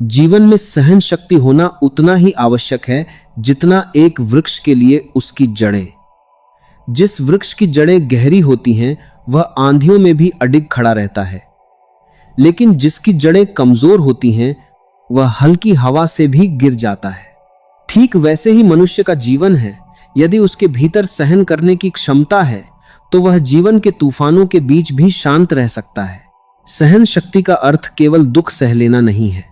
जीवन में सहन शक्ति होना उतना ही आवश्यक है जितना एक वृक्ष के लिए उसकी जड़ें। जिस वृक्ष की जड़ें गहरी होती हैं वह आंधियों में भी अडिग खड़ा रहता है, लेकिन जिसकी जड़ें कमजोर होती हैं वह हल्की हवा से भी गिर जाता है। ठीक वैसे ही मनुष्य का जीवन है। यदि उसके भीतर सहन करने की क्षमता है तो वह जीवन के तूफानों के बीच भी शांत रह सकता है। सहन शक्ति का अर्थ केवल दुख सह लेना नहीं है,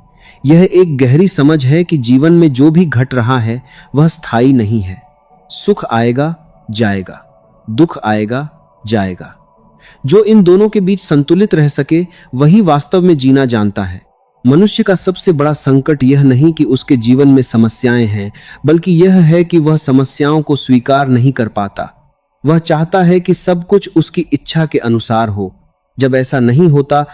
यह एक गहरी समझ है कि जीवन में जो भी घट रहा है वह स्थायी नहीं है। सुख आएगा जाएगा, दुख आएगा जाएगा। जो इन दोनों के बीच संतुलित रह सके वही वास्तव में जीना जानता है। मनुष्य का सबसे बड़ा संकट यह नहीं कि उसके जीवन में समस्याएं हैं, बल्कि यह है कि वह समस्याओं को स्वीकार नहीं कर पाता। वह चाहता है कि सब कुछ उसकी इच्छा के अनुसार हो। जब ऐसा नहीं होता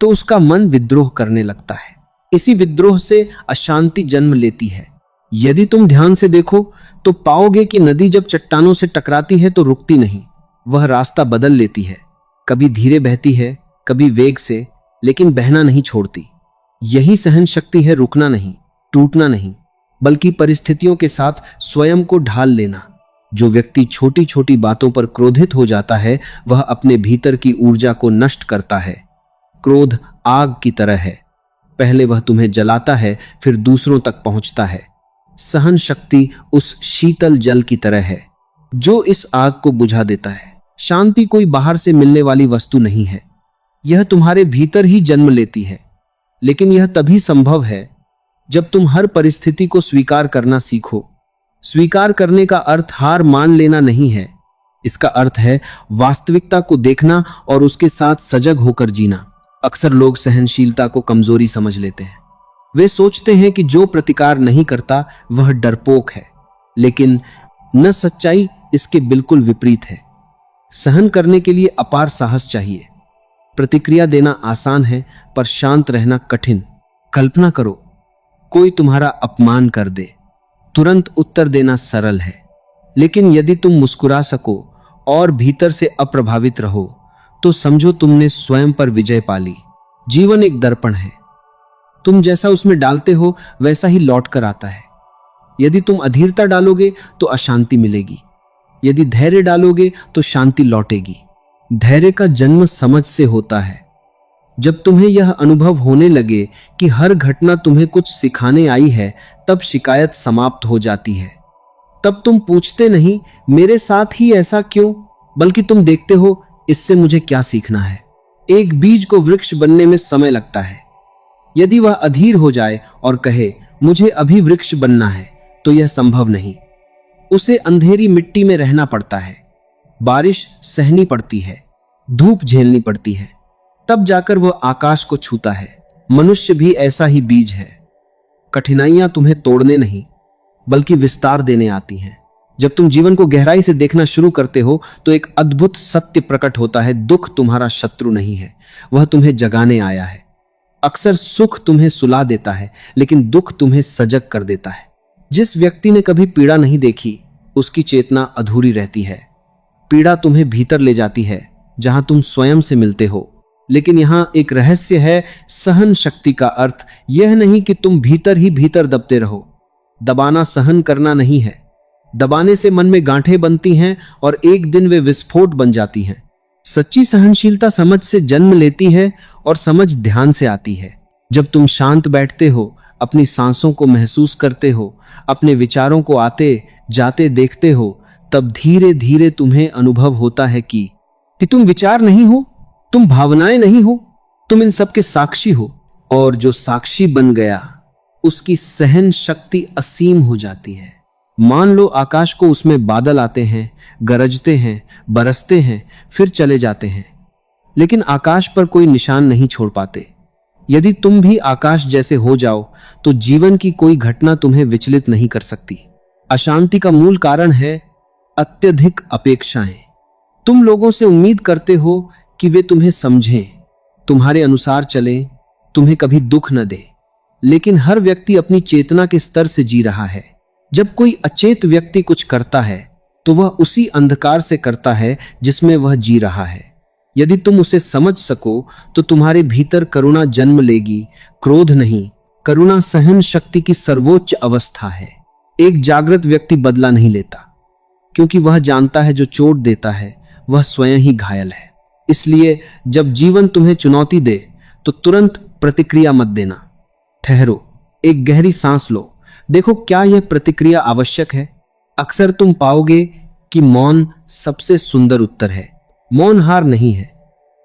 तो उसका मन विद्रोह करने लगता है। इसी विद्रोह से अशांति जन्म लेती है। यदि तुम ध्यान से देखो तो पाओगे कि नदी जब चट्टानों से टकराती है तो रुकती नहीं, वह रास्ता बदल लेती है। कभी धीरे बहती है, कभी वेग से, लेकिन बहना नहीं छोड़ती। यही सहन शक्ति है, रुकना नहीं, टूटना नहीं, बल्कि परिस्थितियों के साथ स्वयं को ढाल लेना। जो व्यक्ति छोटी छोटी बातों पर क्रोधित हो जाता है वह अपने भीतर की ऊर्जा को नष्ट करता है। क्रोध आग की तरह है, पहले वह तुम्हें जलाता है फिर दूसरों तक पहुंचता है। सहन शक्ति उस शीतल जल की तरह है जो इस आग को बुझा देता है। शांति कोई बाहर से मिलने वाली वस्तु नहीं है, यह तुम्हारे भीतर ही जन्म लेती है। लेकिन यह तभी संभव है जब तुम हर परिस्थिति को स्वीकार करना सीखो। स्वीकार करने का अर्थ हार मान लेना नहीं है, इसका अर्थ है वास्तविकता को देखना और उसके साथ सजग होकर जीना। अक्सर लोग सहनशीलता को कमजोरी समझ लेते हैं। वे सोचते हैं कि जो प्रतिकार नहीं करता वह डरपोक है, लेकिन न, सच्चाई इसके बिल्कुल विपरीत है। सहन करने के लिए अपार साहस चाहिए। प्रतिक्रिया देना आसान है पर शांत रहना कठिन। कल्पना करो कोई तुम्हारा अपमान कर दे, तुरंत उत्तर देना सरल है, लेकिन यदि तुम मुस्कुरा सको और भीतर से अप्रभावित रहो तो समझो तुमने स्वयं पर विजय पा ली। जीवन एक दर्पण है, तुम जैसा उसमें डालते हो वैसा ही लौट कर आता है। यदि तुम अधीरता डालोगे तो अशांति मिलेगी, यदि धैर्य डालोगे तो शांति लौटेगी। धैर्य का जन्म समझ से होता है। जब तुम्हें यह अनुभव होने लगे कि हर घटना तुम्हें कुछ सिखाने आई है, तब शिकायत समाप्त हो जाती है। तब तुम पूछते नहीं मेरे साथ ही ऐसा क्यों, बल्कि तुम देखते हो इससे मुझे क्या सीखना है। एक बीज को वृक्ष बनने में समय लगता है। यदि वह अधीर हो जाए और कहे मुझे अभी वृक्ष बनना है, तो यह संभव नहीं। उसे अंधेरी मिट्टी में रहना पड़ता है, बारिश सहनी पड़ती है, धूप झेलनी पड़ती है, तब जाकर वह आकाश को छूता है। मनुष्य भी ऐसा ही बीज है। कठिनाइयां तुम्हें तोड़ने नहीं बल्कि विस्तार देने आती हैं। जब तुम जीवन को गहराई से देखना शुरू करते हो तो एक अद्भुत सत्य प्रकट होता है। दुख तुम्हारा शत्रु नहीं है, वह तुम्हें जगाने आया है। अक्सर सुख तुम्हें सुला देता है, लेकिन दुख तुम्हें सजग कर देता है। जिस व्यक्ति ने कभी पीड़ा नहीं देखी उसकी चेतना अधूरी रहती है। पीड़ा तुम्हें भीतर ले जाती है जहां तुम स्वयं से मिलते हो। लेकिन यहां एक रहस्य है, सहन शक्ति का अर्थ यह नहीं कि तुम भीतर ही भीतर दबते रहो। दबाना सहन करना नहीं है। दबाने से मन में गांठें बनती हैं और एक दिन वे विस्फोट बन जाती हैं। सच्ची सहनशीलता समझ से जन्म लेती है और समझ ध्यान से आती है। जब तुम शांत बैठते हो, अपनी सांसों को महसूस करते हो, अपने विचारों को आते जाते देखते हो, तब धीरे धीरे तुम्हें अनुभव होता है कि तुम विचार नहीं हो, तुम भावनाएं नहीं हो, तुम इन सब के साक्षी हो। और जो साक्षी बन गया उसकी सहन शक्ति असीम हो जाती है। मान लो आकाश को उसमें बादल आते हैं, गरजते हैं, बरसते हैं, फिर चले जाते हैं, लेकिन आकाश पर कोई निशान नहीं छोड़ पाते। यदि तुम भी आकाश जैसे हो जाओ तो जीवन की कोई घटना तुम्हें विचलित नहीं कर सकती। अशांति का मूल कारण है अत्यधिक अपेक्षाएं। तुम लोगों से उम्मीद करते हो कि वे तुम्हें समझें, तुम्हारे अनुसार चलें, तुम्हें कभी दुख न दें। लेकिन हर व्यक्ति अपनी चेतना के स्तर से जी रहा है। जब कोई अचेत व्यक्ति कुछ करता है तो वह उसी अंधकार से करता है जिसमें वह जी रहा है। यदि तुम उसे समझ सको तो तुम्हारे भीतर करुणा जन्म लेगी, क्रोध नहीं, करुणा सहन शक्ति की सर्वोच्च अवस्था है। एक जागृत व्यक्ति बदला नहीं लेता, क्योंकि वह जानता है जो चोट देता है वह स्वयं ही घायल है। इसलिए जब जीवन तुम्हें चुनौती दे तो तुरंत प्रतिक्रिया मत देना। ठहरो, एक गहरी सांस लो, देखो क्या यह प्रतिक्रिया आवश्यक है। अक्सर तुम पाओगे कि मौन सबसे सुंदर उत्तर है। मौन हार नहीं है,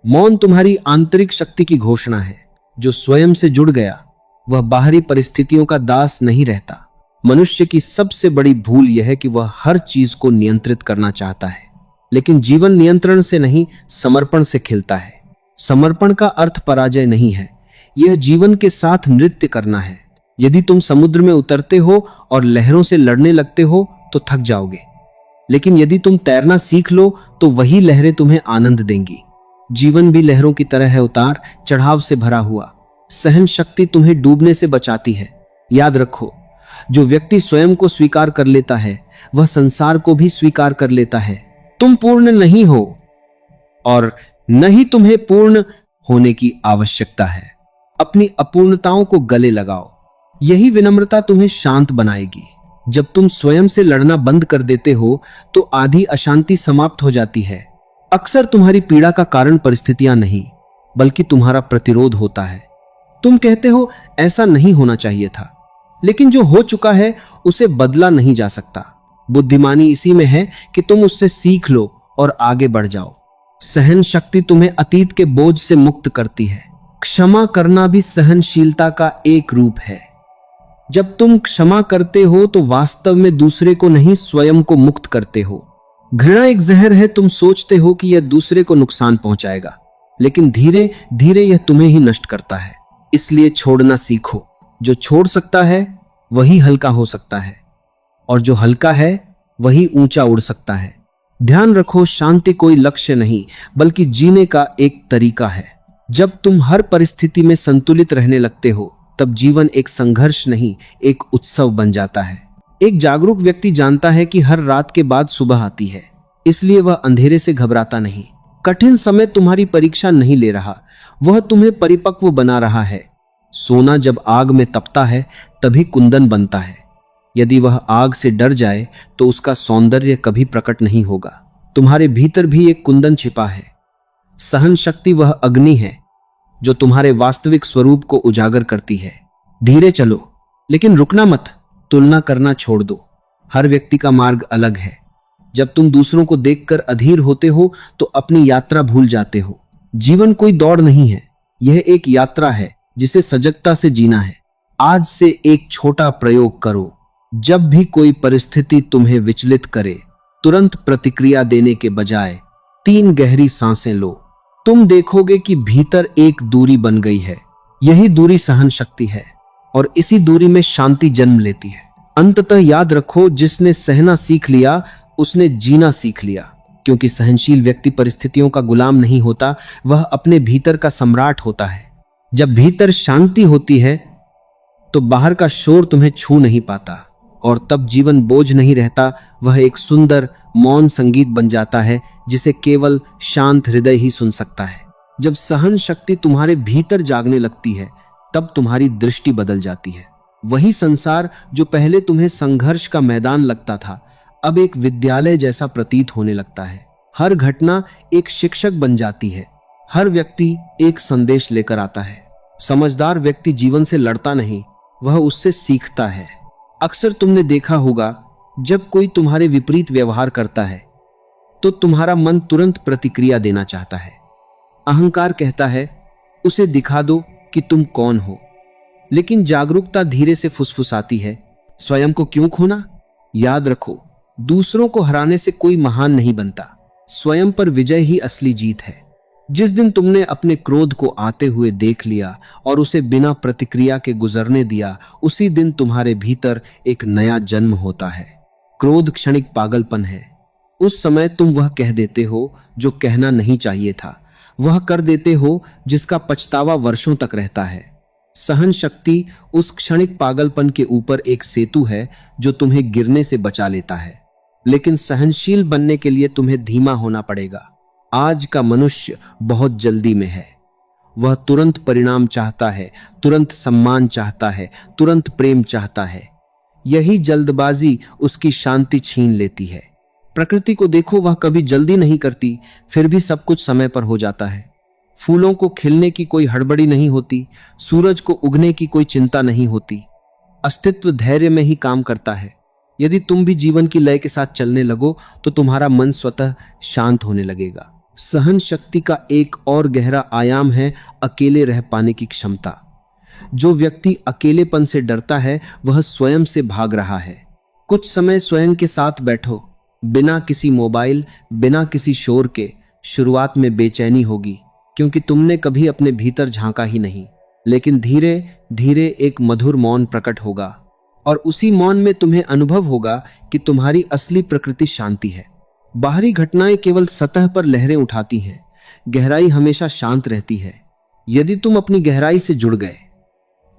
मौन तुम्हारी आंतरिक शक्ति की घोषणा है। जो स्वयं से जुड़ गया वह बाहरी परिस्थितियों का दास नहीं रहता। मनुष्य की सबसे बड़ी भूल यह है कि वह हर चीज को नियंत्रित करना चाहता है, लेकिन जीवन नियंत्रण से नहीं, समर्पण से खिलता है। समर्पण का अर्थ पराजय नहीं है, यह जीवन के साथ नृत्य करना है। यदि तुम समुद्र में उतरते हो और लहरों से लड़ने लगते हो तो थक जाओगे, लेकिन यदि तुम तैरना सीख लो तो वही लहरें तुम्हें आनंद देंगी। जीवन भी लहरों की तरह है, उतार चढ़ाव से भरा हुआ। सहन शक्ति तुम्हें डूबने से बचाती है। याद रखो, जो व्यक्ति स्वयं को स्वीकार कर लेता है वह संसार को भी स्वीकार कर लेता है। तुम पूर्ण नहीं हो और न ही तुम्हें पूर्ण होने की आवश्यकता है। अपनी अपूर्णताओं को गले लगाओ, यही विनम्रता तुम्हें शांत बनाएगी। जब तुम स्वयं से लड़ना बंद कर देते हो तो आधी अशांति समाप्त हो जाती है। अक्सर तुम्हारी पीड़ा का कारण परिस्थितियां नहीं, बल्कि तुम्हारा प्रतिरोध होता है। तुम कहते हो ऐसा नहीं होना चाहिए था, लेकिन जो हो चुका है उसे बदला नहीं जा सकता। बुद्धिमानी इसी में है कि तुम उससे सीख लो और आगे बढ़ जाओ। सहन शक्ति तुम्हें अतीत के बोझ से मुक्त करती है। क्षमा करना भी सहनशीलता का एक रूप है। जब तुम क्षमा करते हो तो वास्तव में दूसरे को नहीं, स्वयं को मुक्त करते हो। घृणा एक जहर है, तुम सोचते हो कि यह दूसरे को नुकसान पहुंचाएगा, लेकिन धीरे धीरे यह तुम्हें ही नष्ट करता है। इसलिए छोड़ना सीखो। जो छोड़ सकता है वही हल्का हो सकता है, और जो हल्का है वही ऊंचा उड़ सकता है। ध्यान रखो, शांति कोई लक्ष्य नहीं बल्कि जीने का एक तरीका है। जब तुम हर परिस्थिति में संतुलित रहने लगते हो तब जीवन एक संघर्ष नहीं, एक उत्सव बन जाता है। एक जागरूक व्यक्ति जानता है कि हर रात के बाद सुबह आती है, इसलिए वह अंधेरे से घबराता नहीं। कठिन समय तुम्हारी परीक्षा नहीं ले रहा, वह तुम्हें परिपक्व बना रहा है। सोना जब आग में तपता है तभी कुंदन बनता है। यदि वह आग से डर जाए तो उसका सौंदर्य कभी प्रकट नहीं होगा। तुम्हारे भीतर भी एक कुंदन छिपा है। सहन शक्ति वह अग्नि है जो तुम्हारे वास्तविक स्वरूप को उजागर करती है। धीरे चलो, लेकिन रुकना मत। तुलना करना छोड़ दो, हर व्यक्ति का मार्ग अलग है। जब तुम दूसरों को देखकर अधीर होते हो तो अपनी यात्रा भूल जाते हो। जीवन कोई दौड़ नहीं है, यह एक यात्रा है जिसे सजगता से जीना है। आज से एक छोटा प्रयोग करो। जब भी कोई परिस्थिति तुम्हें विचलित करे, तुरंत प्रतिक्रिया देने के बजाय 3 गहरी सांसें लो। तुम देखोगे कि भीतर एक दूरी बन गई है। यही दूरी सहन शक्ति है और इसी दूरी में शांति जन्म लेती है। अंततः याद रखो, जिसने सहना सीख लिया उसने जीना सीख लिया, क्योंकि सहनशील व्यक्ति परिस्थितियों का गुलाम नहीं होता, वह अपने भीतर का सम्राट होता है। जब भीतर शांति होती है तो बाहर का शोर तुम्हें छू नहीं पाता, और तब जीवन बोझ नहीं रहता, वह एक सुंदर मौन संगीत बन जाता है जिसे केवल शांत हृदय ही सुन सकता है। जब सहन शक्ति तुम्हारे भीतर जागने लगती है तब तुम्हारी दृष्टि बदल जाती है। वही संसार जो पहले तुम्हें संघर्ष का मैदान लगता था, अब एक विद्यालय जैसा प्रतीत होने लगता है। हर घटना एक शिक्षक बन जाती है, हर व्यक्ति एक संदेश लेकर आता है। समझदार व्यक्ति जीवन से लड़ता नहीं, वह उससे सीखता है। अक्सर तुमने देखा होगा, जब कोई तुम्हारे विपरीत व्यवहार करता है तो तुम्हारा मन तुरंत प्रतिक्रिया देना चाहता है। अहंकार कहता है उसे दिखा दो कि तुम कौन हो, लेकिन जागरूकता धीरे से फुसफुसाती है, स्वयं को क्यों खोना। याद रखो, दूसरों को हराने से कोई महान नहीं बनता, स्वयं पर विजय ही असली जीत है। जिस दिन तुमने अपने क्रोध को आते हुए देख लिया और उसे बिना प्रतिक्रिया के गुजरने दिया, उसी दिन तुम्हारे भीतर एक नया जन्म होता है। क्रोध क्षणिक पागलपन है। उस समय तुम वह कह देते हो जो कहना नहीं चाहिए था, वह कर देते हो जिसका पछतावा वर्षों तक रहता है। सहन शक्ति उस क्षणिक पागलपन के ऊपर एक सेतु है जो तुम्हें गिरने से बचा लेता है, लेकिन सहनशील बनने के लिए तुम्हें धीमा होना पड़ेगा। आज का मनुष्य बहुत जल्दी में है, वह तुरंत परिणाम चाहता है, तुरंत सम्मान चाहता है, तुरंत प्रेम चाहता है। यही जल्दबाजी उसकी शांति छीन लेती है। प्रकृति को देखो, वह कभी जल्दी नहीं करती, फिर भी सब कुछ समय पर हो जाता है। फूलों को खिलने की कोई हड़बड़ी नहीं होती, सूरज को उगने की कोई चिंता नहीं होती। अस्तित्व धैर्य में ही काम करता है। यदि तुम भी जीवन की लय के साथ चलने लगो तो तुम्हारा मन स्वतः शांत होने लगेगा। सहन शक्ति का एक और गहरा आयाम है अकेले रह पाने की क्षमता। जो व्यक्ति अकेलेपन से डरता है वह स्वयं से भाग रहा है। कुछ समय स्वयं के साथ बैठो, बिना किसी मोबाइल, बिना किसी शोर के। शुरुआत में बेचैनी होगी क्योंकि तुमने कभी अपने भीतर झांका ही नहीं, लेकिन धीरे धीरे एक मधुर मौन प्रकट होगा और उसी मौन में तुम्हें अनुभव होगा कि तुम्हारी असली प्रकृति शांति है। बाहरी घटनाएं केवल सतह पर लहरें उठाती हैं, गहराई हमेशा शांत रहती है। यदि तुम अपनी गहराई से जुड़ गए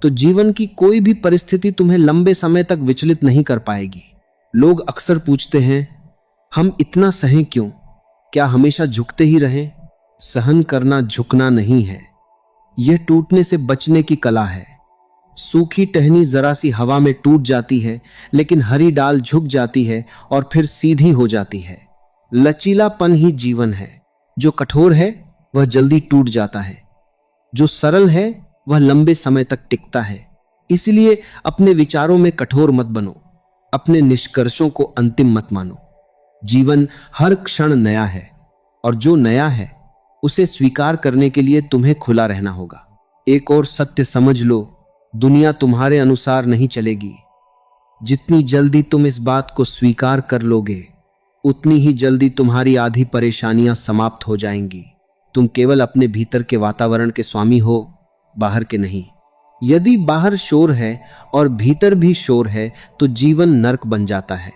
तो जीवन की कोई भी परिस्थिति तुम्हें लंबे समय तक विचलित नहीं कर पाएगी। लोग अक्सर पूछते हैं, हम इतना सहें क्यों? क्या हमेशा झुकते ही रहें? सहन करना झुकना नहीं है, यह टूटने से बचने की कला है। सूखी टहनी जरा सी हवा में टूट जाती है, लेकिन हरी डाल झुक जाती है और फिर सीधी हो जाती है। लचीलापन ही जीवन है। जो कठोर है वह जल्दी टूट जाता है, जो सरल है वह लंबे समय तक टिकता है। इसलिए अपने विचारों में कठोर मत बनो, अपने निष्कर्षों को अंतिम मत मानो। जीवन हर क्षण नया है और जो नया है उसे स्वीकार करने के लिए तुम्हें खुला रहना होगा। एक और सत्य समझ लो, दुनिया तुम्हारे अनुसार नहीं चलेगी। जितनी जल्दी तुम इस बात को स्वीकार कर लोगे, उतनी ही जल्दी तुम्हारी आधी परेशानियां समाप्त हो जाएंगी। तुम केवल अपने भीतर के वातावरण के स्वामी हो, बाहर के नहीं। यदि बाहर शोर है और भीतर भी शोर है तो जीवन नर्क बन जाता है,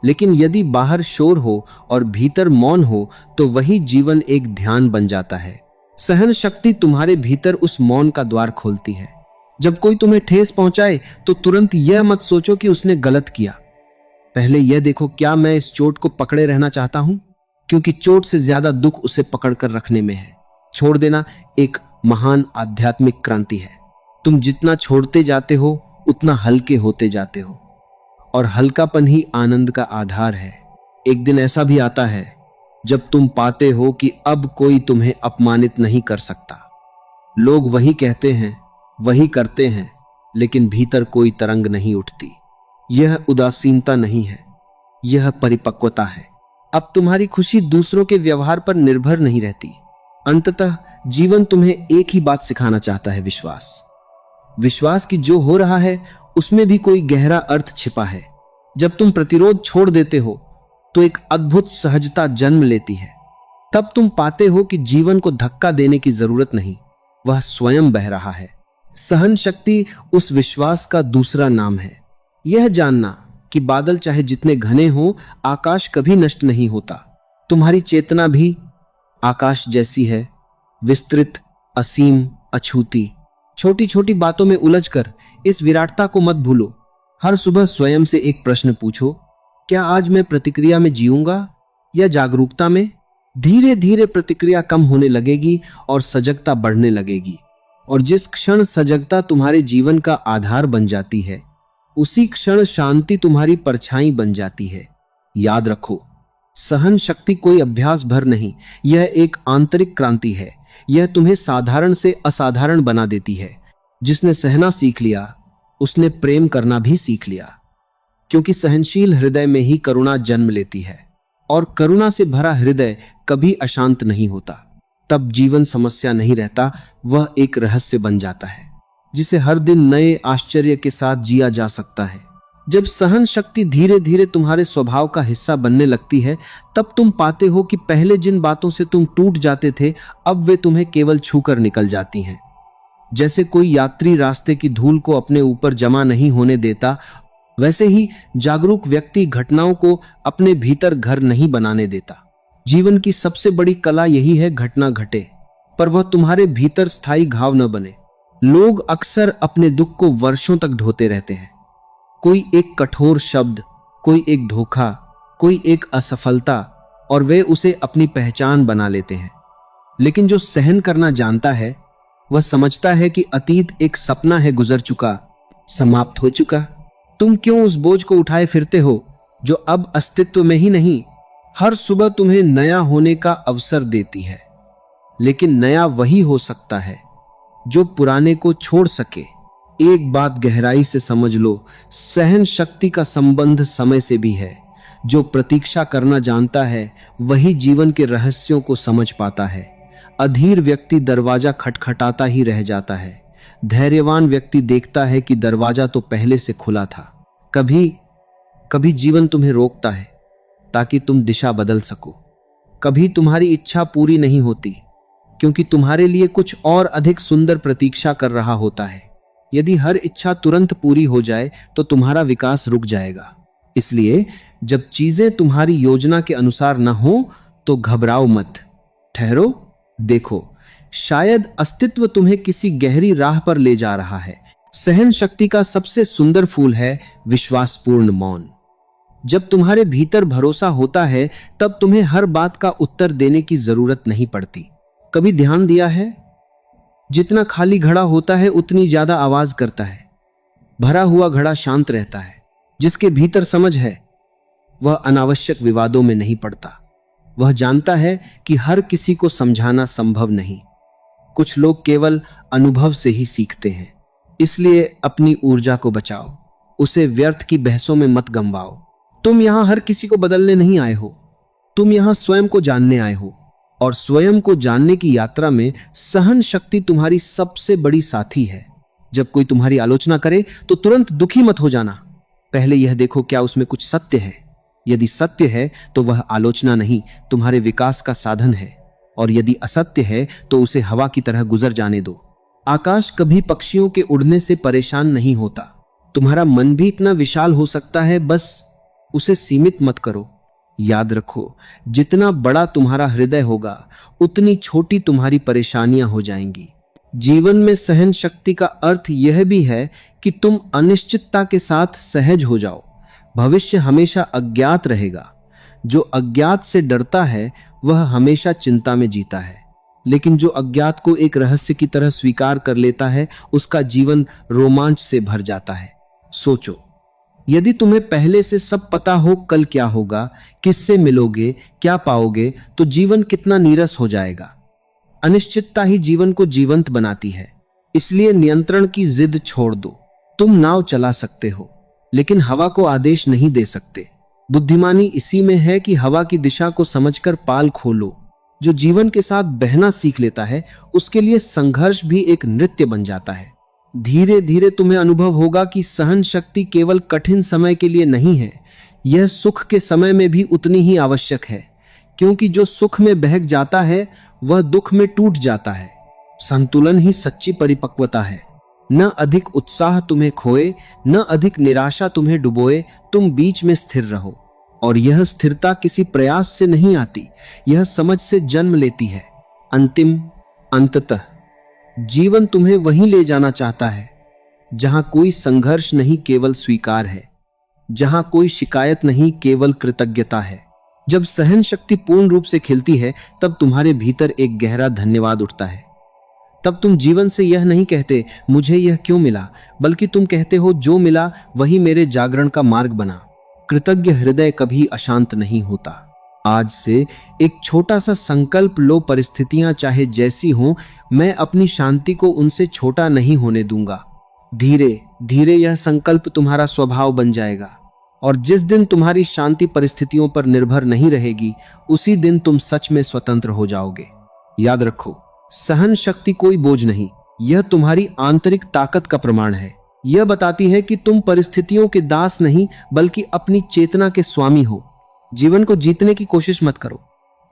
लेकिन यदि बाहर शोर हो और भीतर मौन हो तो वही जीवन एक ध्यान बन जाता है। सहन शक्ति तुम्हारे भीतर उस मौन का द्वार खोलती है। जब कोई तुम्हें ठेस पहुंचाए तो तुरंत यह मत सोचो कि उसने गलत किया। पहले यह देखो, क्या मैं इस चोट को पकड़े रहना चाहता हूं? क्योंकि चोट से ज्यादा दुख उसे पकड़कर रखने में है। छोड़ देना एक महान आध्यात्मिक क्रांति है। तुम जितना छोड़ते जाते हो उतना हल्के होते जाते हो, और हल्कापन ही आनंद का आधार है। एक दिन ऐसा भी आता है जब तुम पाते हो कि अब कोई तुम्हें अपमानित नहीं कर सकता। लोग वही कहते हैं, वही करते हैं, लेकिन भीतर कोई तरंग नहीं उठती। यह उदासीनता नहीं है, यह परिपक्वता है। अब तुम्हारी खुशी दूसरों के व्यवहार पर निर्भर नहीं रहती। अंततः जीवन तुम्हें एक ही बात सिखाना चाहता है, विश्वास। विश्वास कि जो हो रहा है उसमें भी कोई गहरा अर्थ छिपा है। जब तुम प्रतिरोध छोड़ देते हो तो एक अद्भुत सहजता जन्म लेती है। तब तुम पाते हो कि जीवन को धक्का देने की जरूरत नहीं, वह स्वयं बह रहा है। सहन शक्ति उस विश्वास का दूसरा नाम है। यह जानना कि बादल चाहे जितने घने हों, आकाश कभी नष्ट नहीं होता। तुम्हारी चेतना भी आकाश जैसी है, विस्तृत, असीम, अछूती। छोटी छोटी बातों में उलझकर इस विराटता को मत भूलो। हर सुबह स्वयं से एक प्रश्न पूछो, क्या आज मैं प्रतिक्रिया में जीऊंगा या जागरूकता में? धीरे धीरे प्रतिक्रिया कम होने लगेगी और सजगता बढ़ने लगेगी। और जिस क्षण सजगता तुम्हारे जीवन का आधार बन जाती है, उसी क्षण शांति तुम्हारी परछाई बन जाती है। याद रखो, सहन शक्ति कोई अभ्यास भर नहीं, यह एक आंतरिक क्रांति है। यह तुम्हें साधारण से असाधारण बना देती है। जिसने सहना सीख लिया उसने प्रेम करना भी सीख लिया, क्योंकि सहनशील हृदय में ही करुणा जन्म लेती है, और करुणा से भरा हृदय कभी अशांत नहीं होता। तब जीवन समस्या नहीं रहता, वह एक रहस्य बन जाता है जिसे हर दिन नए आश्चर्य के साथ जिया जा सकता है। जब सहन शक्ति धीरे धीरे तुम्हारे स्वभाव का हिस्सा बनने लगती है, तब तुम पाते हो कि पहले जिन बातों से तुम टूट जाते थे, अब वे तुम्हें केवल छूकर निकल जाती हैं। जैसे कोई यात्री रास्ते की धूल को अपने ऊपर जमा नहीं होने देता, वैसे ही जागरूक व्यक्ति घटनाओं को अपने भीतर घर नहीं बनाने देता। जीवन की सबसे बड़ी कला यही है, घटना घटे पर वह तुम्हारे भीतर स्थायी घाव न बने। लोग अक्सर अपने दुख को वर्षों तक ढोते रहते हैं। कोई एक कठोर शब्द, कोई एक धोखा, कोई एक असफलता, और वे उसे अपनी पहचान बना लेते हैं। लेकिन जो सहन करना जानता है वह समझता है कि अतीत एक सपना है, गुजर चुका, समाप्त हो चुका। तुम क्यों उस बोझ को उठाए फिरते हो जो अब अस्तित्व में ही नहीं? हर सुबह तुम्हें नया होने का अवसर देती है, लेकिन नया वही हो सकता है जो पुराने को छोड़ सके। एक बात गहराई से समझ लो, सहन शक्ति का संबंध समय से भी है। जो प्रतीक्षा करना जानता है वही जीवन के रहस्यों को समझ पाता है। अधीर व्यक्ति दरवाजा खटखटाता ही रह जाता है। धैर्यवान व्यक्ति देखता है कि दरवाजा तो पहले से खुला था। कभी कभी जीवन तुम्हें रोकता है ताकि तुम दिशा बदल सको। कभी तुम्हारी इच्छा पूरी नहीं होती क्योंकि तुम्हारे लिए कुछ और अधिक सुंदर प्रतीक्षा कर रहा होता है। यदि हर इच्छा तुरंत पूरी हो जाए तो तुम्हारा विकास रुक जाएगा। इसलिए जब चीजें तुम्हारी योजना के अनुसार न हो तो घबराओ मत, ठहरो, देखो, शायद अस्तित्व तुम्हें किसी गहरी राह पर ले जा रहा है। सहन शक्ति का सबसे सुंदर फूल है विश्वासपूर्ण मौन। जब तुम्हारे भीतर भरोसा होता है तब तुम्हें हर बात का उत्तर देने की जरूरत नहीं पड़ती। कभी ध्यान दिया है, जितना खाली घड़ा होता है उतनी ज्यादा आवाज करता है। भरा हुआ घड़ा शांत रहता है। जिसके भीतर समझ है वह अनावश्यक विवादों में नहीं पड़ता। वह जानता है कि हर किसी को समझाना संभव नहीं। कुछ लोग केवल अनुभव से ही सीखते हैं। इसलिए अपनी ऊर्जा को बचाओ, उसे व्यर्थ की बहसों में मत गंवाओ। तुम यहां हर किसी को बदलने नहीं आए हो, तुम यहां स्वयं को जानने आए हो। और स्वयं को जानने की यात्रा में सहन शक्ति तुम्हारी सबसे बड़ी साथी है। जब कोई तुम्हारी आलोचना करे तो तुरंत दुखी मत हो जाना। पहले यह देखो क्या उसमें कुछ सत्य है। यदि सत्य है तो वह आलोचना नहीं, तुम्हारे विकास का साधन है। और यदि असत्य है तो उसे हवा की तरह गुजर जाने दो। आकाश कभी पक्षियों के उड़ने से परेशान नहीं होता। तुम्हारा मन भी इतना विशाल हो सकता है, बस उसे सीमित मत करो। याद रखो, जितना बड़ा तुम्हारा हृदय होगा उतनी छोटी तुम्हारी परेशानियां हो जाएंगी। जीवन में सहन शक्ति का अर्थ यह भी है कि तुम अनिश्चितता के साथ सहज हो जाओ। भविष्य हमेशा अज्ञात रहेगा। जो अज्ञात से डरता है वह हमेशा चिंता में जीता है, लेकिन जो अज्ञात को एक रहस्य की तरह स्वीकार कर लेता है उसका जीवन रोमांच से भर जाता है। सोचो, यदि तुम्हें पहले से सब पता हो कल क्या होगा, किससे मिलोगे, क्या पाओगे, तो जीवन कितना नीरस हो जाएगा। अनिश्चितता ही जीवन को जीवंत बनाती है। इसलिए नियंत्रण की जिद छोड़ दो। तुम नाव चला सकते हो लेकिन हवा को आदेश नहीं दे सकते। बुद्धिमानी इसी में है कि हवा की दिशा को समझकर पाल खोलो। जो जीवन के साथ बहना सीख लेता है उसके लिए संघर्ष भी एक नृत्य बन जाता है। धीरे धीरे तुम्हें अनुभव होगा कि सहन शक्ति केवल कठिन समय के लिए नहीं है, यह सुख के समय में भी उतनी ही आवश्यक है। क्योंकि जो सुख में बहक जाता है वह दुख में टूट जाता है। संतुलन ही सच्ची परिपक्वता है। न अधिक उत्साह तुम्हें खोए, न अधिक निराशा तुम्हें डुबोए। तुम बीच में स्थिर रहो। और यह स्थिरता किसी प्रयास से नहीं आती, यह समझ से जन्म लेती है। अंततः जीवन तुम्हें वहीं ले जाना चाहता है जहां कोई संघर्ष नहीं, केवल स्वीकार है। जहां कोई शिकायत नहीं, केवल कृतज्ञता है। जब सहन शक्ति पूर्ण रूप से खिलती है तब तुम्हारे भीतर एक गहरा धन्यवाद उठता है। तब तुम जीवन से यह नहीं कहते मुझे यह क्यों मिला, बल्कि तुम कहते हो जो मिला वही मेरे जागरण का मार्ग बना। कृतज्ञ हृदय कभी अशांत नहीं होता। आज से एक छोटा सा संकल्प लो, परिस्थितियां चाहे जैसी हों, मैं अपनी शांति को उनसे छोटा नहीं होने दूंगा। धीरे धीरे यह संकल्प तुम्हारा स्वभाव बन जाएगा। और जिस दिन तुम्हारी शांति परिस्थितियों पर निर्भर नहीं रहेगी, उसी दिन तुम सच में स्वतंत्र हो जाओगे। याद रखो, सहन शक्ति कोई बोझ नहीं, यह तुम्हारी आंतरिक ताकत का प्रमाण है। यह बताती है कि तुम परिस्थितियों के दास नहीं बल्कि अपनी चेतना के स्वामी हो। जीवन को जीतने की कोशिश मत करो,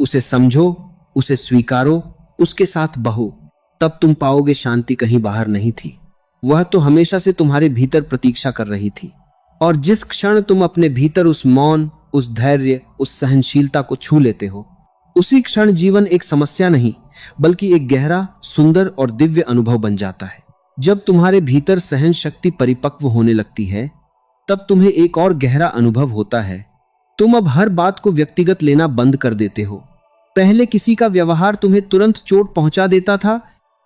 उसे समझो, उसे स्वीकारो, उसके साथ बहो। तब तुम पाओगे शांति कहीं बाहर नहीं थी, वह तो हमेशा से तुम्हारे भीतर प्रतीक्षा कर रही थी। और जिस क्षण तुम अपने भीतर उस मौन, उस धैर्य, उस सहनशीलता को छू लेते हो, उसी क्षण जीवन एक समस्या नहीं बल्कि एक गहरा, सुंदर और दिव्य अनुभव बन जाता है। जब तुम्हारे भीतर सहन शक्ति परिपक्व होने लगती है तब तुम्हें एक और गहरा अनुभव होता है। तुम अब हर बात को व्यक्तिगत लेना बंद कर देते हो। पहले किसी का व्यवहार तुम्हें तुरंत चोट पहुंचा देता था,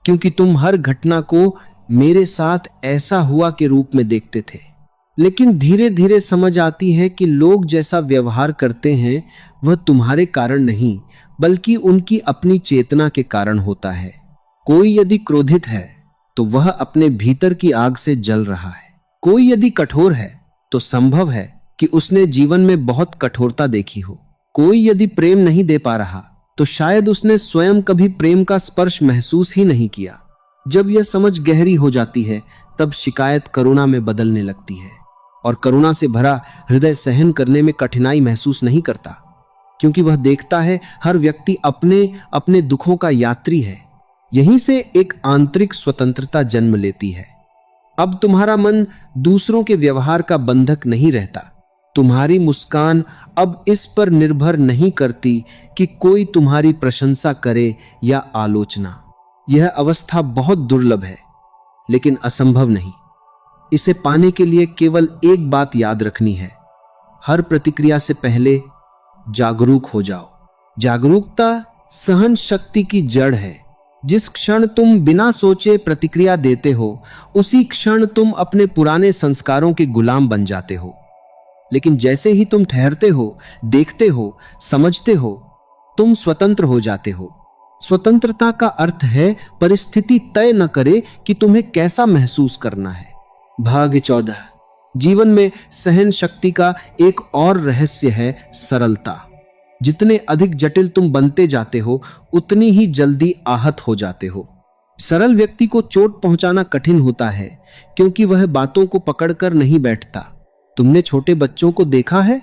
क्योंकि तुम हर घटना को मेरे साथ ऐसा हुआ के रूप में देखते थे। लेकिन धीरे धीरे समझ आती है कि लोग जैसा व्यवहार करते हैं वह तुम्हारे कारण नहीं, बल्कि उनकी अपनी चेतना के कारण होता है। कोई यदि क्रोधित है तो वह अपने भीतर की आग से जल रहा है। कोई यदि कठोर है तो संभव है कि उसने जीवन में बहुत कठोरता देखी हो। कोई यदि प्रेम नहीं दे पा रहा तो शायद उसने स्वयं कभी प्रेम का स्पर्श महसूस ही नहीं किया। जब यह समझ गहरी हो जाती है तब शिकायत करुणा में बदलने लगती है, और करुणा से भरा हृदय सहन करने में कठिनाई महसूस नहीं करता, क्योंकि वह देखता है हर व्यक्ति अपने अपने दुखों का यात्री है। यहीं से एक आंतरिक स्वतंत्रता जन्म लेती है। अब तुम्हारा मन दूसरों के व्यवहार का बंधक नहीं रहता। तुम्हारी मुस्कान अब इस पर निर्भर नहीं करती कि कोई तुम्हारी प्रशंसा करे या आलोचना। यह अवस्था बहुत दुर्लभ है, लेकिन असंभव नहीं। इसे पाने के लिए केवल एक बात याद रखनी है: हर प्रतिक्रिया से पहले जागरूक हो जाओ। जागरूकता सहन शक्ति की जड़ है। जिस क्षण तुम बिना सोचे प्रतिक्रिया देते हो, उसी क्षण तुम अपने पुराने संस्कारों के गुलाम बन जाते हो। लेकिन जैसे ही तुम ठहरते हो, देखते हो, समझते हो, तुम स्वतंत्र हो जाते हो। स्वतंत्रता का अर्थ है परिस्थिति तय न करे कि तुम्हें कैसा महसूस करना है। भाग 14। जीवन में सहन शक्ति का एक और रहस्य है सरलता। जितने अधिक जटिल तुम बनते जाते हो, उतनी ही जल्दी आहत हो जाते हो। सरल व्यक्ति को चोट पहुंचाना कठिन होता है, क्योंकि वह बातों को पकड़कर नहीं बैठता। तुमने छोटे बच्चों को देखा है?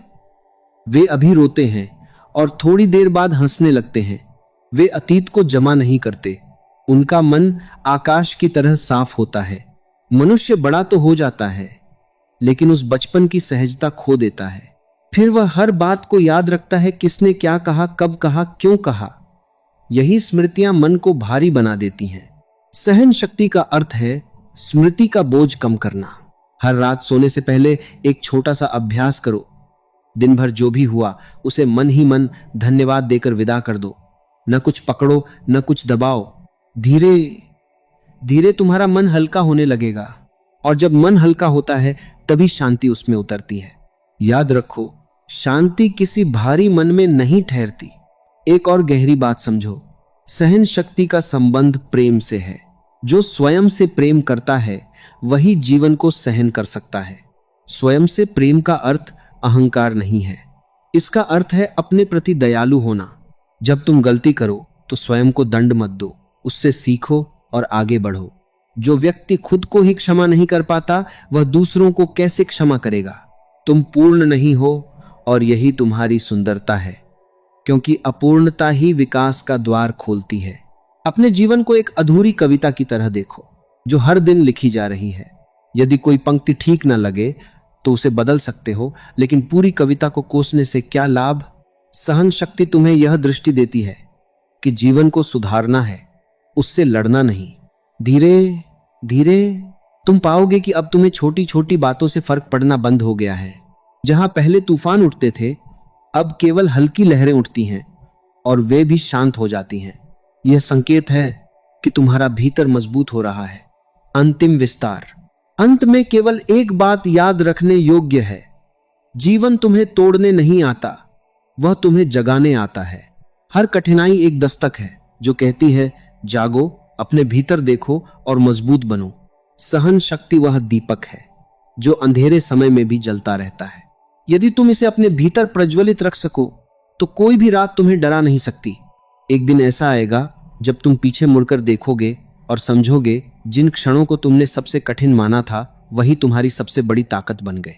वे अभी रोते हैं और थोड़ी देर बाद हंसने लगते हैं। वे अतीत को जमा नहीं करते। उनका मन आकाश की तरह साफ होता है। मनुष्य बड़ा तो हो जाता है, लेकिन उस बचपन की सहजता खो देता है। फिर वह हर बात को याद रखता है, किसने क्या कहा, कब कहा, क्यों कहा। यही स्मृतियां मन को भारी बना देती हैं। सहन शक्ति का अर्थ है स्मृति का बोझ कम करना। हर रात सोने से पहले एक छोटा सा अभ्यास करो। दिन भर जो भी हुआ उसे मन ही मन धन्यवाद देकर विदा कर दो। न कुछ पकड़ो, न कुछ दबाओ। धीरे धीरे तुम्हारा मन हल्का होने लगेगा, और जब मन हल्का होता है तभी शांति उसमें उतरती है। याद रखो, शांति किसी भारी मन में नहीं ठहरती। एक और गहरी बात समझो, सहन शक्ति का संबंध प्रेम से है। जो स्वयं से प्रेम करता है वही जीवन को सहन कर सकता है। स्वयं से प्रेम का अर्थ अहंकार नहीं है। इसका अर्थ है अपने प्रति दयालु होना। जब तुम गलती करो तो स्वयं को दंड मत दो, उससे सीखो और आगे बढ़ो। जो व्यक्ति खुद को ही क्षमा नहीं कर पाता, वह दूसरों को कैसे क्षमा करेगा? तुम पूर्ण नहीं हो, और यही तुम्हारी सुंदरता है, क्योंकि अपूर्णता ही विकास का द्वार खोलती है। अपने जीवन को एक अधूरी कविता की तरह देखो, जो हर दिन लिखी जा रही है। यदि कोई पंक्ति ठीक न लगे तो उसे बदल सकते हो, लेकिन पूरी कविता को कोसने से क्या लाभ? सहन शक्ति तुम्हें यह दृष्टि देती है कि जीवन को सुधारना है, उससे लड़ना नहीं। धीरे धीरे तुम पाओगे कि अब तुम्हें छोटी छोटी बातों से फर्क पड़ना बंद हो गया है। जहां पहले तूफान उठते थे, अब केवल हल्की लहरें उठती हैं, और वे भी शांत हो जाती हैं। यह संकेत है कि तुम्हारा भीतर मजबूत हो रहा है। अंतिम विस्तार। अंत में केवल एक बात याद रखने योग्य है: जीवन तुम्हें तोड़ने नहीं आता, वह तुम्हें जगाने आता है। हर कठिनाई एक दस्तक है जो कहती है, जागो, अपने भीतर देखो और मजबूत बनो। सहन शक्ति वह दीपक है जो अंधेरे समय में भी जलता रहता है। यदि तुम इसे अपने भीतर प्रज्वलित रख सको तो कोई भी रात तुम्हें डरा नहीं सकती। एक दिन ऐसा आएगा जब तुम पीछे मुड़कर देखोगे और समझोगे जिन क्षणों को तुमने सबसे कठिन माना था वही तुम्हारी सबसे बड़ी ताकत बन गए।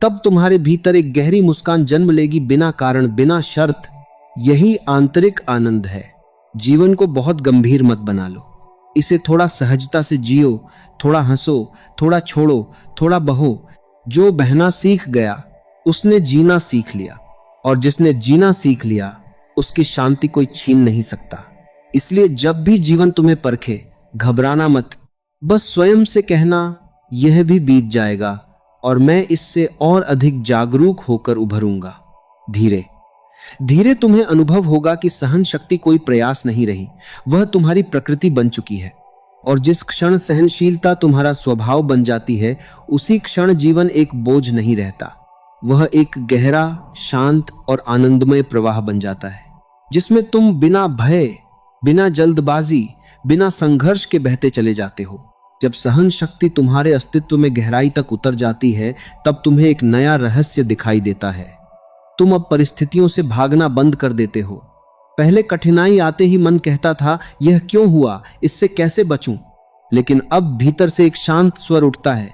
तब तुम्हारे भीतर एक गहरी मुस्कान जन्म लेगी, बिना कारण, बिना शर्त। यही आंतरिक आनंद है। जीवन को बहुत गंभीर मत बना लो, इसे थोड़ा सहजता से जियो। थोड़ा हंसो, थोड़ा छोड़ो, थोड़ा बहो। जो बहना सीख गया उसने जीना सीख लिया, और जिसने जीना सीख लिया उसकी शांति कोई छीन नहीं सकता। इसलिए जब भी जीवन तुम्हें परखे, घबराना मत। बस स्वयं से कहना, यह भी बीत जाएगा और मैं इससे और अधिक जागरूक होकर उभरूंगा। धीरे धीरे तुम्हें अनुभव होगा कि सहन शक्ति कोई प्रयास नहीं रही, वह तुम्हारी प्रकृति बन चुकी है। और जिस क्षण सहनशीलता तुम्हारा स्वभाव बन जाती है, उसी क्षण जीवन एक बोझ नहीं रहता। वह एक गहरा, शांत और आनंदमय प्रवाह बन जाता है, जिसमें तुम बिना भय, बिना जल्दबाजी, बिना संघर्ष के बहते चले जाते हो। जब सहन शक्ति तुम्हारे अस्तित्व में गहराई तक उतर जाती है, तब तुम्हें एक नया रहस्य दिखाई देता है। तुम अब परिस्थितियों से भागना बंद कर देते हो। पहले कठिनाई आते ही मन कहता था, यह क्यों हुआ, इससे कैसे बचूं? लेकिन अब भीतर से एक शांत स्वर उठता है,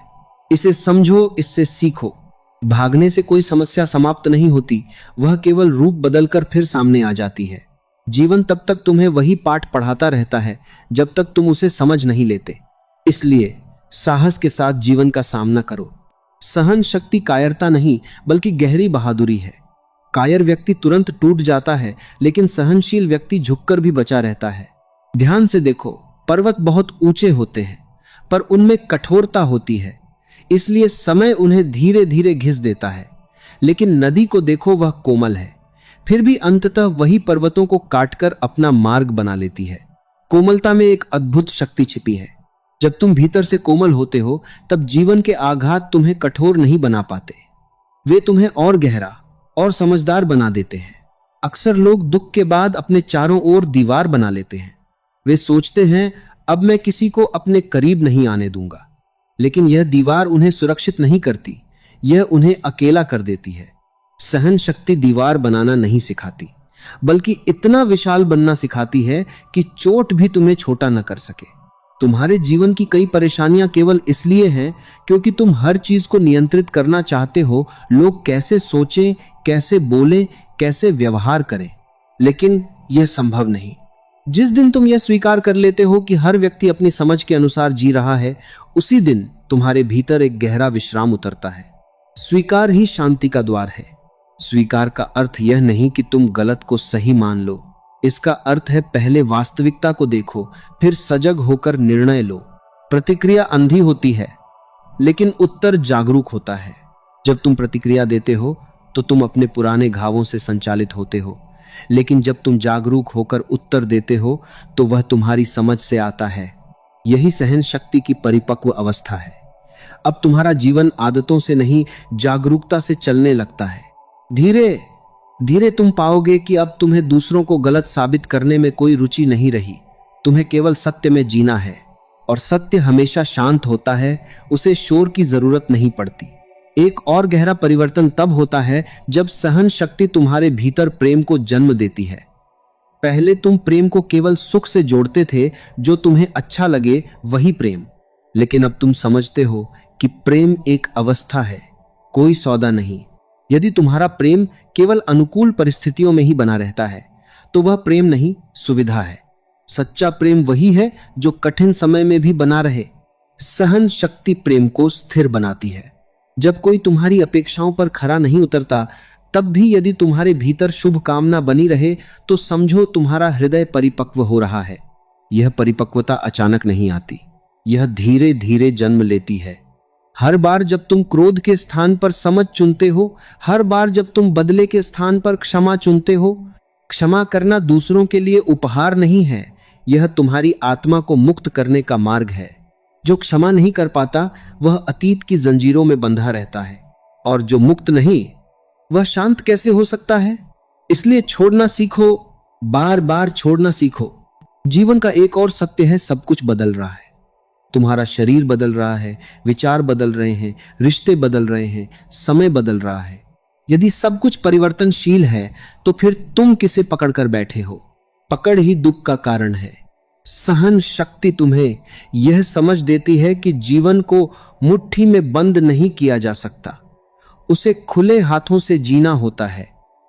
इसे समझो, इससे सीखो। भागने से कोई समस्या समाप्त नहीं होती, वह केवल रूप बदलकर फिर सामने आ जाती है। जीवन तब तक तुम्हें वही पाठ पढ़ाता रहता है जब तक तुम उसे समझ नहीं लेते। इसलिए साहस के साथ जीवन का सामना करो। सहन शक्ति कायरता नहीं, बल्कि गहरी बहादुरी है। कायर व्यक्ति तुरंत टूट जाता है, लेकिन सहनशील व्यक्ति झुककर भी बचा रहता है। ध्यान से देखो, पर्वत बहुत ऊंचे होते हैं, पर उनमें कठोरता होती है, इसलिए समय उन्हें धीरे धीरे घिस देता है। लेकिन नदी को देखो, वह कोमल है, फिर भी अंततः वही पर्वतों को काटकर अपना मार्ग बना लेती है। कोमलता में एक अद्भुत शक्ति छिपी है। जब तुम भीतर से कोमल होते हो, तब जीवन के आघात तुम्हें कठोर नहीं बना पाते, वे तुम्हें और गहरा और समझदार बना देते हैं। अक्सर लोग दुख के बाद अपने चारों ओर दीवार बना लेते हैं। वे सोचते हैं, अब मैं किसी को अपने करीब नहीं आने दूंगा। लेकिन यह दीवार उन्हें सुरक्षित नहीं करती, यह उन्हें अकेला कर देती है। सहन शक्ति दीवार बनाना नहीं सिखाती, बल्कि इतना विशाल बनना सिखाती है कि चोट भी तुम्हें छोटा न कर सके। तुम्हारे जीवन की कई परेशानियां केवल इसलिए हैं क्योंकि तुम हर चीज को नियंत्रित करना चाहते हो। लोग कैसे सोचें, कैसे बोलें, कैसे व्यवहार करें, लेकिन यह संभव नहीं। जिस दिन तुम यह स्वीकार कर लेते हो कि हर व्यक्ति अपनी समझ के अनुसार जी रहा है, उसी दिन तुम्हारे भीतर एक गहरा विश्राम उतरता है। स्वीकार ही शांति का द्वार है। स्वीकार का अर्थ यह नहीं कि तुम गलत को सही मान लो, इसका अर्थ है पहले वास्तविकता को देखो, फिर सजग होकर निर्णय लो। प्रतिक्रिया अंधी होती है, लेकिन उत्तर जागरूक होता है। जब तुम प्रतिक्रिया देते हो तो तुम अपने पुराने घावों से संचालित होते हो, लेकिन जब तुम जागरूक होकर उत्तर देते हो तो वह तुम्हारी समझ से आता है। यही सहन शक्ति की परिपक्व अवस्था है। अब तुम्हारा जीवन आदतों से नहीं, जागरूकता से चलने लगता है। धीरे धीरे तुम पाओगे कि अब तुम्हें दूसरों को गलत साबित करने में कोई रुचि नहीं रही। तुम्हें केवल सत्य में जीना है, और सत्य हमेशा शांत होता है, उसे शोर की जरूरत नहीं पड़ती। एक और गहरा परिवर्तन तब होता है जब सहन शक्ति तुम्हारे भीतर प्रेम को जन्म देती है। पहले तुम प्रेम को केवल सुख से जोड़ते थे, जो तुम्हें अच्छा लगे वही प्रेम। लेकिन अब तुम समझते हो कि प्रेम एक अवस्था है, कोई सौदा नहीं। यदि तुम्हारा प्रेम केवल अनुकूल परिस्थितियों में ही बना रहता है, तो वह प्रेम नहीं, सुविधा है। सच्चा प्रेम वही है जो कठिन समय में भी बना रहे। सहन शक्ति प्रेम को स्थिर बनाती है। जब कोई तुम्हारी अपेक्षाओं पर खरा नहीं उतरता, तब भी यदि तुम्हारे भीतर शुभ कामना बनी रहे, तो समझो तुम्हारा हृदय परिपक्व हो रहा है। यह परिपक्वता अचानक नहीं आती, यह धीरे धीरे जन्म लेती है। हर बार जब तुम क्रोध के स्थान पर समझ चुनते हो, हर बार जब तुम बदले के स्थान पर क्षमा चुनते हो, क्षमा करना दूसरों के लिए उपहार नहीं है, यह तुम्हारी आत्मा को मुक्त करने का मार्ग है। जो क्षमा नहीं कर पाता, वह अतीत की जंजीरों में बंधा रहता है, और जो मुक्त नहीं, वह शांत कैसे हो सकता है? इसलिए छोड़ना सीखो, बार बार छोड़ना सीखो। जीवन का एक और सत्य है, सब कुछ बदल रहा है। तुम्हारा शरीर बदल रहा है, विचार बदल रहे हैं, रिश्ते बदल रहे हैं, समय बदल रहा है। यदि सब कुछ परिवर्तनशील है, तो फिर तुम किसे पकड़कर बैठे हो? पकड़ ही दुख का कारण है। सहन शक्ति तुम्हें यह समझ देती है कि जीवन को मुट्ठी में बंद नहीं किया जा सकता, उसे खुले हाथों से जीना होता है।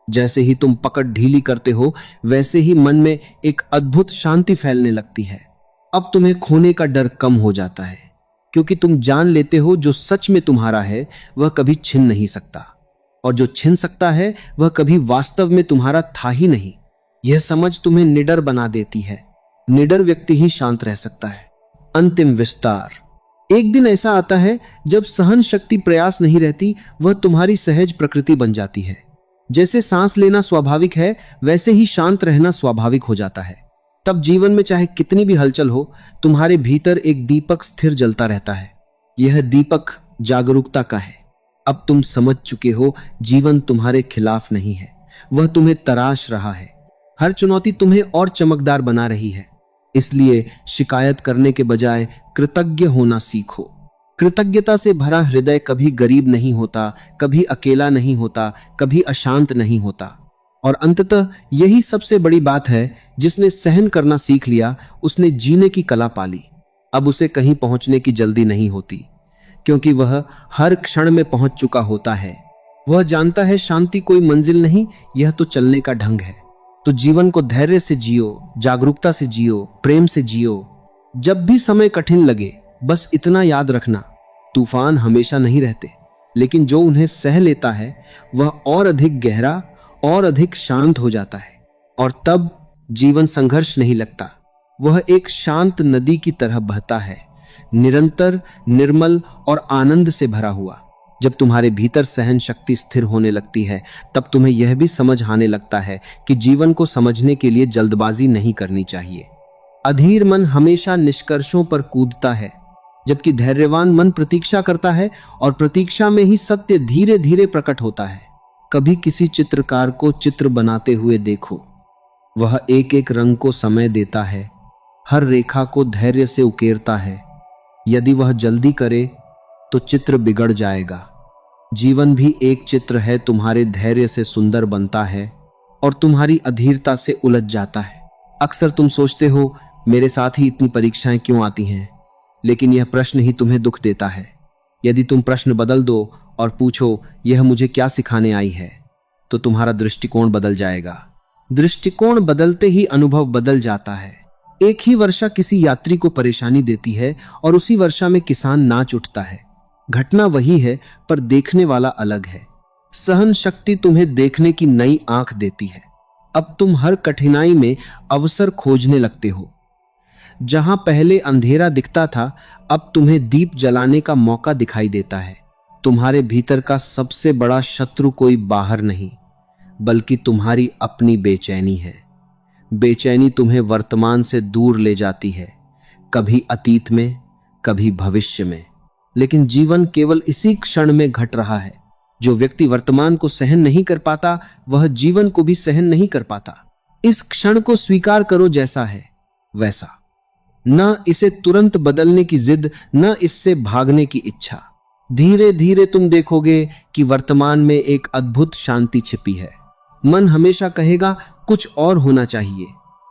जैसे ही तुम पकड़ ढीली करते हो, वैसे ही मन में एक अद्भुत शांति फैलने लगती है। अब तुम्हें खोने का डर कम हो जाता है, क्योंकि तुम जान लेते हो जो सच में तुम्हारा है वह कभी छिन नहीं सकता, और जो छिन सकता है वह कभी वास्तव में तुम्हारा था ही नहीं। यह समझ तुम्हें निडर बना देती है। निडर व्यक्ति ही शांत रह सकता है। अंतिम विस्तार। एक दिन ऐसा आता है जब सहन शक्ति प्रयास नहीं रहती, वह तुम्हारी सहज प्रकृति बन जाती है। जैसे सांस लेना स्वाभाविक है, वैसे ही शांत रहना स्वाभाविक हो जाता है। तब जीवन में चाहे कितनी भी हलचल हो, तुम्हारे भीतर एक दीपक स्थिर जलता रहता है। यह दीपक जागरूकता का है। अब तुम समझ चुके हो, जीवन तुम्हारे खिलाफ नहीं है, वह तुम्हें तराश रहा है। हर चुनौती तुम्हें और चमकदार बना रही है। इसलिए शिकायत करने के बजाय कृतज्ञ होना सीखो। कृतज्ञता से भरा हृदय कभी गरीब नहीं होता, कभी अकेला नहीं होता, कभी अशांत नहीं होता। और अंततः यही सबसे बड़ी बात है, जिसने सहन करना सीख लिया, उसने जीने की कला पाली। अब उसे कहीं पहुंचने की जल्दी नहीं होती, क्योंकि वह हर क्षण में पहुंच चुका होता है। वह जानता है शांति कोई मंजिल नहीं, यह तो चलने का ढंग है। तो जीवन को धैर्य से जियो, जागरूकता से जियो, प्रेम से जियो। जब भी समय कठिन लगे, बस इतना याद रखना, तूफान हमेशा नहीं रहते, लेकिन जो उन्हें सह लेता है वह और अधिक गहरा और अधिक शांत हो जाता है। और तब जीवन संघर्ष नहीं लगता, वह एक शांत नदी की तरह बहता है, निरंतर, निर्मल और आनंद से भरा हुआ। जब तुम्हारे भीतर सहन शक्ति स्थिर होने लगती है, तब तुम्हें यह भी समझ आने लगता है कि जीवन को समझने के लिए जल्दबाजी नहीं करनी चाहिए। अधीर मन हमेशा निष्कर्षों पर कूदता है, जबकि धैर्यवान मन प्रतीक्षा करता है, और प्रतीक्षा में ही सत्य धीरे धीरे प्रकट होता है। कभी किसी चित्रकार को चित्र बनाते हुए देखो। वह एक एक रंग को समय देता है, हर रेखा को धैर्य से उकेरता है। यदि वह जल्दी करे तो चित्र बिगड़ जाएगा। जीवन भी एक चित्र है, तुम्हारे धैर्य से सुंदर बनता है और तुम्हारी अधीरता से उलझ जाता है। अक्सर तुम सोचते हो, मेरे साथ ही इतनी परीक्षाएं क्यों आती हैं? लेकिन यह प्रश्न ही तुम्हें दुख देता है। यदि तुम प्रश्न बदल दो और पूछो, यह मुझे क्या सिखाने आई है, तो तुम्हारा दृष्टिकोण बदल जाएगा। दृष्टिकोण बदलते ही अनुभव बदल जाता है। एक ही वर्षा किसी यात्री को परेशानी देती है और उसी वर्षा में किसान नाच उठता है। घटना वही है, पर देखने वाला अलग है। सहन शक्ति तुम्हें देखने की नई आंख देती है। अब तुम हर कठिनाई में अवसर खोजने लगते हो। जहां पहले अंधेरा दिखता था, अब तुम्हें दीप जलाने का मौका दिखाई देता है। तुम्हारे भीतर का सबसे बड़ा शत्रु कोई बाहर नहीं, बल्कि तुम्हारी अपनी बेचैनी है। बेचैनी तुम्हें वर्तमान से दूर ले जाती है, कभी अतीत में, कभी भविष्य में। लेकिन जीवन केवल इसी क्षण में घट रहा है। जो व्यक्ति वर्तमान को सहन नहीं कर पाता, वह जीवन को भी सहन नहीं कर पाता। इस क्षण को स्वीकार करो जैसा है वैसा। न इसे तुरंत बदलने की जिद, न इससे भागने की इच्छा। धीरे धीरे तुम देखोगे कि वर्तमान में एक अद्भुत शांति छिपी है। मन हमेशा कहेगा कुछ और होना चाहिए,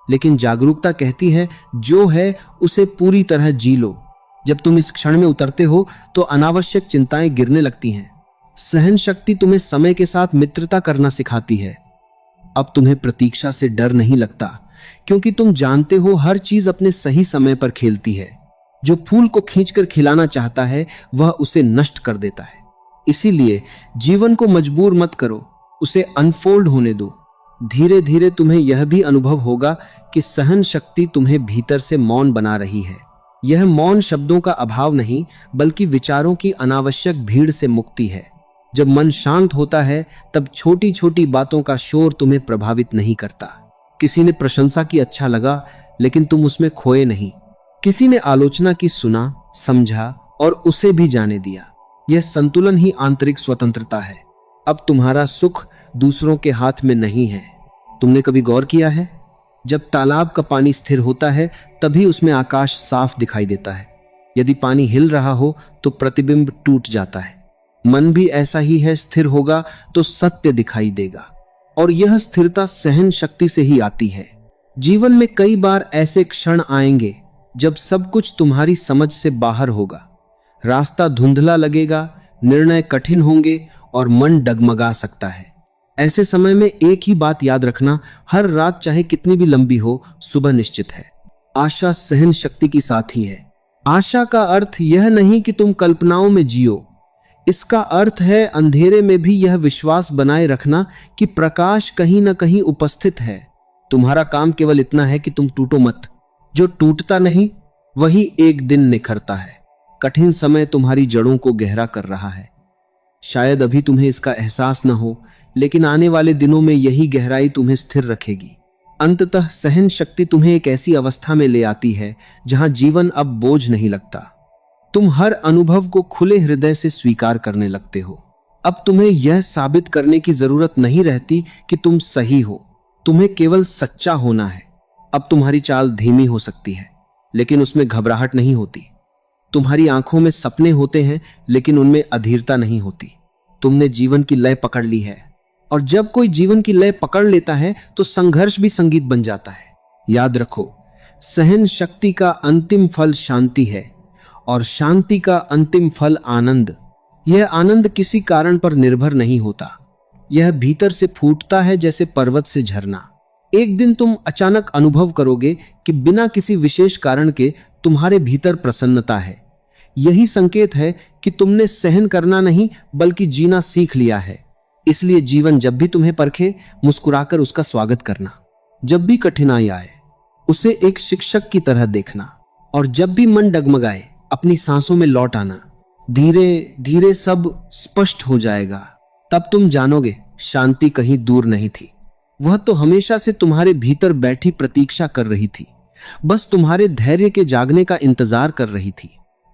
लेकिन जागरूकता कहती है जो है उसे पूरी तरह जी लो। जब तुम इस क्षण में उतरते हो तो अनावश्यक चिंताएं गिरने लगती हैं। सहन शक्ति तुम्हें समय के साथ मित्रता करना सिखाती है। अब तुम्हें प्रतीक्षा से डर नहीं लगता, क्योंकि तुम जानते हो हर चीज अपने सही समय पर खेलती है। जो फूल को खींचकर खिलाना चाहता है, वह उसे नष्ट कर देता है। इसीलिए जीवन को मजबूर मत करो, उसे अनफोल्ड होने दो। धीरे धीरे तुम्हें यह भी अनुभव होगा कि सहन शक्ति तुम्हें भीतर से मौन बना रही है। यह मौन शब्दों का अभाव नहीं, बल्कि विचारों की अनावश्यक भीड़ से मुक्ति है। जब मन शांत होता है, तब छोटी छोटी बातों का शोर तुम्हें प्रभावित नहीं करता। किसी ने प्रशंसा की, अच्छा लगा, लेकिन तुम उसमें खोए नहीं। किसी ने आलोचना की, सुना, समझा और उसे भी जाने दिया। यह संतुलन ही आंतरिक स्वतंत्रता है। अब तुम्हारा सुख दूसरों के हाथ में नहीं है। तुमने कभी गौर किया है, जब तालाब का पानी स्थिर होता है, तभी उसमें आकाश साफ दिखाई देता है। यदि पानी हिल रहा हो तो प्रतिबिंब टूट जाता है। मन भी ऐसा ही है, स्थिर होगा तो सत्य दिखाई देगा। और यह स्थिरता सहन शक्ति से ही आती है। जीवन में कई बार ऐसे क्षण आएंगे जब सब कुछ तुम्हारी समझ से बाहर होगा। रास्ता धुंधला लगेगा, निर्णय कठिन होंगे और मन डगमगा सकता है। ऐसे समय में एक ही बात याद रखना, हर रात चाहे कितनी भी लंबी हो, सुबह निश्चित है। आशा सहन शक्ति की साथी है। आशा का अर्थ यह नहीं कि तुम कल्पनाओं में जियो। इसका अर्थ है अंधेरे में भी यह विश्वास बनाए रखना कि प्रकाश कहीं न कहीं उपस्थित है। तुम्हारा काम केवल इतना है कि तुम टूटो मत। जो टूटता नहीं, वही एक दिन निखरता है। कठिन समय तुम्हारी जड़ों को गहरा कर रहा है। शायद अभी तुम्हें इसका एहसास न हो, लेकिन आने वाले दिनों में यही गहराई तुम्हें स्थिर रखेगी। अंततः सहन शक्ति तुम्हें एक ऐसी अवस्था में ले आती है जहां जीवन अब बोझ नहीं लगता। तुम हर अनुभव को खुले हृदय से स्वीकार करने लगते हो। अब तुम्हें यह साबित करने की जरूरत नहीं रहती कि तुम सही हो, तुम्हें केवल सच्चा होना है। अब तुम्हारी चाल धीमी हो सकती है, लेकिन उसमें घबराहट नहीं होती। तुम्हारी आंखों में सपने होते हैं, लेकिन उनमें अधीरता नहीं होती। तुमने जीवन की लय पकड़ ली है, और जब कोई जीवन की लय पकड़ लेता है तो संघर्ष भी संगीत बन जाता है। याद रखो, सहन शक्ति का अंतिम फल शांति है, और शांति का अंतिम फल आनंद। यह आनंद किसी कारण पर निर्भर नहीं होता, यह भीतर से फूटता है जैसे पर्वत से झरना। एक दिन तुम अचानक अनुभव करोगे कि बिना किसी विशेष कारण के तुम्हारे भीतर प्रसन्नता है। यही संकेत है कि तुमने सहन करना नहीं बल्कि जीना सीख लिया है। इसलिए जीवन जब भी तुम्हें परखे, मुस्कुराकर उसका स्वागत करना। जब भी कठिनाई आए, उसे एक शिक्षक की तरह देखना, और जब भी मन डगमगाए, अपनी सांसों में लौट आना। धीरे धीरे सब स्पष्ट हो जाएगा। तब तुम जानोगे शांति कहीं दूर नहीं थी, वह तो हमेशा से तुम्हारे भीतर बैठी प्रतीक्षा कर रही थी, बस तुम्हारे धैर्य के जागने का इंतजार कर रही थी।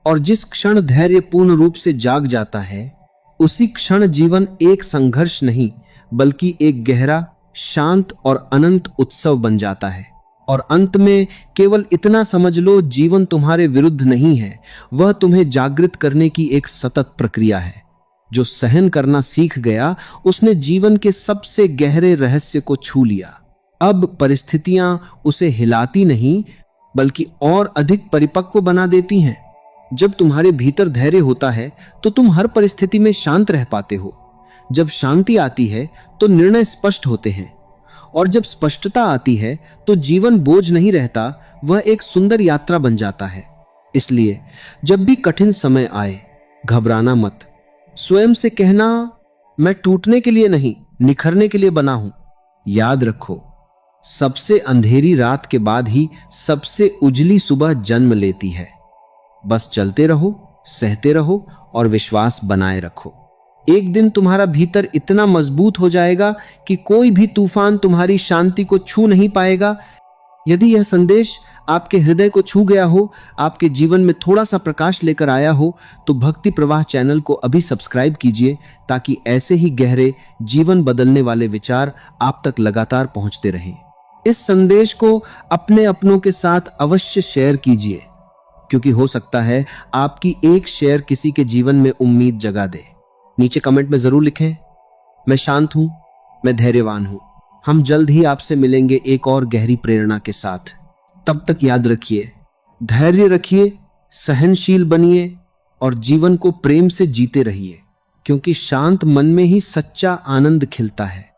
और जिस क्षण धैर्य पूर्ण रूप से जाग जाता है, उसी क्षण जीवन एक संघर्ष नहीं बल्कि एक गहरा, शांत और अनंत उत्सव बन जाता है। और अंत में केवल इतना समझ लो, जीवन तुम्हारे विरुद्ध नहीं है, वह तुम्हें जागृत करने की एक सतत प्रक्रिया है। जो सहन करना सीख गया, उसने जीवन के सबसे गहरे रहस्य को छू लिया। अब परिस्थितियां उसे हिलाती नहीं बल्कि और अधिक परिपक्व बना देती हैं। जब तुम्हारे भीतर धैर्य होता है तो तुम हर परिस्थिति में शांत रह पाते हो। जब शांति आती है तो निर्णय स्पष्ट होते हैं, और जब स्पष्टता आती है तो जीवन बोझ नहीं रहता, वह एक सुंदर यात्रा बन जाता है। इसलिए जब भी कठिन समय आए, घबराना मत। स्वयं से कहना, मैं टूटने के लिए नहीं, निखरने के लिए बना हूं। याद रखो, सबसे अंधेरी रात के बाद ही सबसे उजली सुबह जन्म लेती है। बस चलते रहो, सहते रहो और विश्वास बनाए रखो। एक दिन तुम्हारा भीतर इतना मजबूत हो जाएगा कि कोई भी तूफान तुम्हारी शांति को छू नहीं पाएगा। यदि यह संदेश आपके हृदय को छू गया हो, आपके जीवन में थोड़ा सा प्रकाश लेकर आया हो, तो भक्ति प्रवाह चैनल को अभी सब्सक्राइब कीजिए, ताकि ऐसे ही गहरे, जीवन बदलने वाले विचार आप तक लगातार पहुंचते रहें। इस संदेश को अपने अपनों के साथ अवश्य शेयर कीजिए, क्योंकि हो सकता है आपकी एक शेयर किसी के जीवन में उम्मीद जगा दे। नीचे कमेंट में जरूर लिखें, मैं शांत हूं, मैं धैर्यवान हूं। हम जल्द ही आपसे मिलेंगे एक और गहरी प्रेरणा के साथ। तब तक याद रखिए, धैर्य रखिए, सहनशील बनिए और जीवन को प्रेम से जीते रहिए, क्योंकि शांत मन में ही सच्चा आनंद खिलता है।